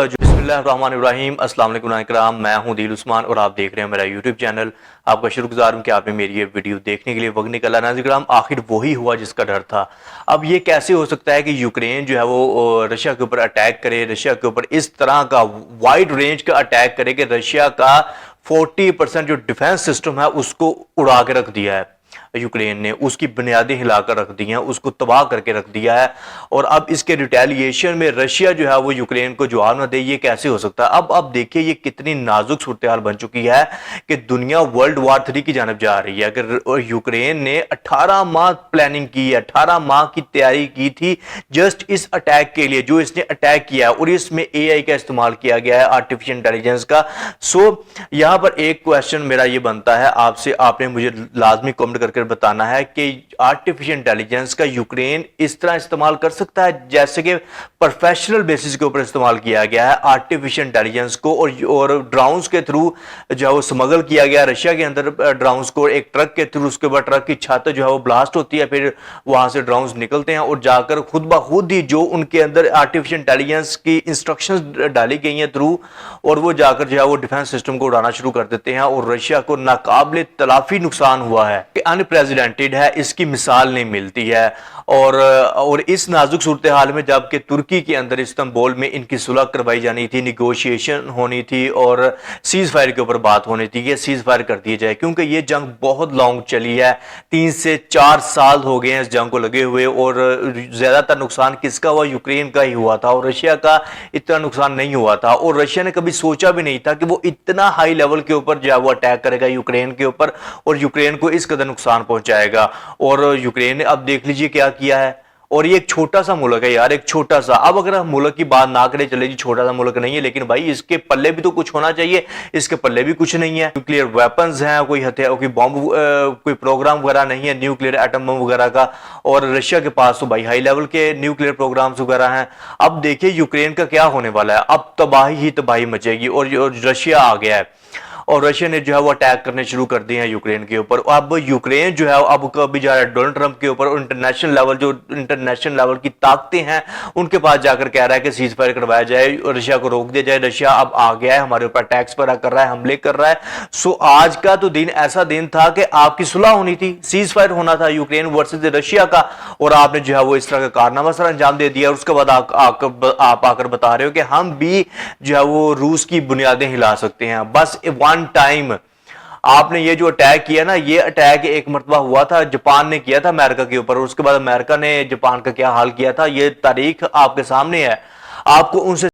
बिस्मिल्लाहिर्रहमानिर्रहीम। अस्सलाम वालेकुम नाज़रीन, मैं हूं दिल उस्मान और आप देख रहे हैं मेरा यूट्यूब चैनल। आपका शुक्रगुजार हूं कि आपने मेरी ये वीडियो देखने के लिए वक्त निकाला। नाज़रीन, आखिर वही हुआ जिसका डर था। अब ये कैसे हो सकता है कि यूक्रेन जो है वो रशिया के ऊपर अटैक करे, रशिया के ऊपर इस तरह का वाइड रेंज का अटैक करे कि रशिया का 40% जो डिफेंस सिस्टम है उसको उड़ा के रख दिया है। यूक्रेन ने उसकी बुनियादें हिलाकर रख दी हैं, उसको तबाह करके रख दिया है। और अब इसके रिटेलिएशन में रशिया जो है वो यूक्रेन को जवाब न दे, ये कैसे हो सकता है। अब देखिए ये कितनी नाजुक सूरत हाल बन चुकी है कि दुनिया वर्ल्ड वॉर 3 की जानब जा रही है। अगर यूक्रेन ने 18 माह प्लानिंग की है, 18 माह की तैयारी की थी जस्ट इस अटैक के लिए जो इसने अटैक किया है, और इसमें AI का इस्तेमाल किया गया है, आर्टिफिशियल इंटेलिजेंस का। सो यहां पर एक क्वेश्चन मेरा ये बनता है आपसे, आपने मुझे लाजमी कमेंट करके बताना है कि आर्टिफिशियल इंटेलिजेंस का यूक्रेन इस तरह इस्तेमाल कर सकता है जैसे कि प्रोफेशनल बेसिस के ऊपर इस्तेमाल किया गया है आर्टिफिशियल इंटेलिजेंस को, और ड्रोन्स के थ्रू जो है वो स्मगल किया गया रशिया के अंदर ड्रोन्स को एक ट्रक के थ्रू। उसके बाद ट्रक की छत जो है वो ब्लास्ट होती है, फिर वहां से ड्रोन्स निकलते हैं और जाकर खुद ब खुद ही जो उनके अंदर आर्टिफिशियल इंटेलिजेंस की इंस्ट्रक्शंस डाली गई हैं थ्रू, और वो जाकर जो है वो डिफेंस सिस्टम को उड़ाना शुरू कर देते हैं। और रशिया को नाकाबिले तलाफी नुकसान हुआ है, अनप्रेसिडेंटेड है, इसकी मिसाल नहीं मिलती है। और इस नाजुक सूरत हाल में जबकि तुर्की के अंदर इस्तांबुल में इनकी सुलह करवाई जानी थी, निगोशिएशन होनी थी और सीज फायर के ऊपर बात होनी थी कि सीज फायर कर दिया जाए, क्योंकि ये जंग बहुत लॉन्ग चली है, 3 से 4 साल हो गए हैं इस जंग को लगे हुए। और ज्यादातर नुकसान किसका हुआ? यूक्रेन का ही हुआ था, और रशिया का इतना नुकसान नहीं हुआ था। और रशिया ने कभी सोचा भी नहीं था कि वो इतना हाई लेवल के ऊपर जो है वो अटैक करेगा यूक्रेन के ऊपर और यूक्रेन को इस कदर नुकसान पहुंचाएगा। और यूक्रेन ने अब देख लीजिए क्या किया है। और ये एक छोटा सा मुल्क है यार, एक छोटा सा। अब अगर हम मुल्क की बात ना करें, चले जी छोटा सा मुल्क नहीं है, लेकिन भाई इसके पल्ले भी तो कुछ होना चाहिए। इसके पल्ले भी कुछ नहीं है। न्यूक्लियर वेपन्स हैं, कोई हथियार, कोई बॉम्ब, कोई प्रोग्राम वगैरह नहीं है न्यूक्लियर एटम बम वगैरह का। और रशिया के पास तो भाई हाई लेवल के न्यूक्लियर प्रोग्राम्स वगैरह हैं। अब देखिए यूक्रेन का क्या होने वाला है, अब तबाही ही तबाही मचेगी। और रशिया आ गया है और रशिया ने जो है वो अटैक करने शुरू कर दिए हैं यूक्रेन के ऊपर। अब यूक्रेन जो है अब कभी जा रहा है डोनाल्ड ट्रंप के ऊपर, और इंटरनेशनल लेवल की ताकतें हैं उनके पास जाकर कह रहा है कि सीज फायर करवाया जाए, रशिया को रोक दिया जाए। रशिया अब आ गया है, हमारे ऊपर अटैक्स पर कर रहा है, हमले कर रहा है। सो आज का तो दिन ऐसा दिन था कि आपकी सुलह होनी थी, सीज फायर होना था यूक्रेन वर्सेस रशिया का, और आपने जो है वो इस तरह का कारनामा सर अंजाम दे दिया। और उसके बाद आप आकर बता रहे हो कि हम भी जो है वो रूस की बुनियादें हिला सकते हैं। बस वन टाइम आपने ये जो अटैक किया ना, ये अटैक एक मरतबा हुआ था, जापान ने किया था अमेरिका के ऊपर, उसके बाद अमेरिका ने जापान का क्या हाल किया था, ये तारीख आपके सामने है। आपको उनसे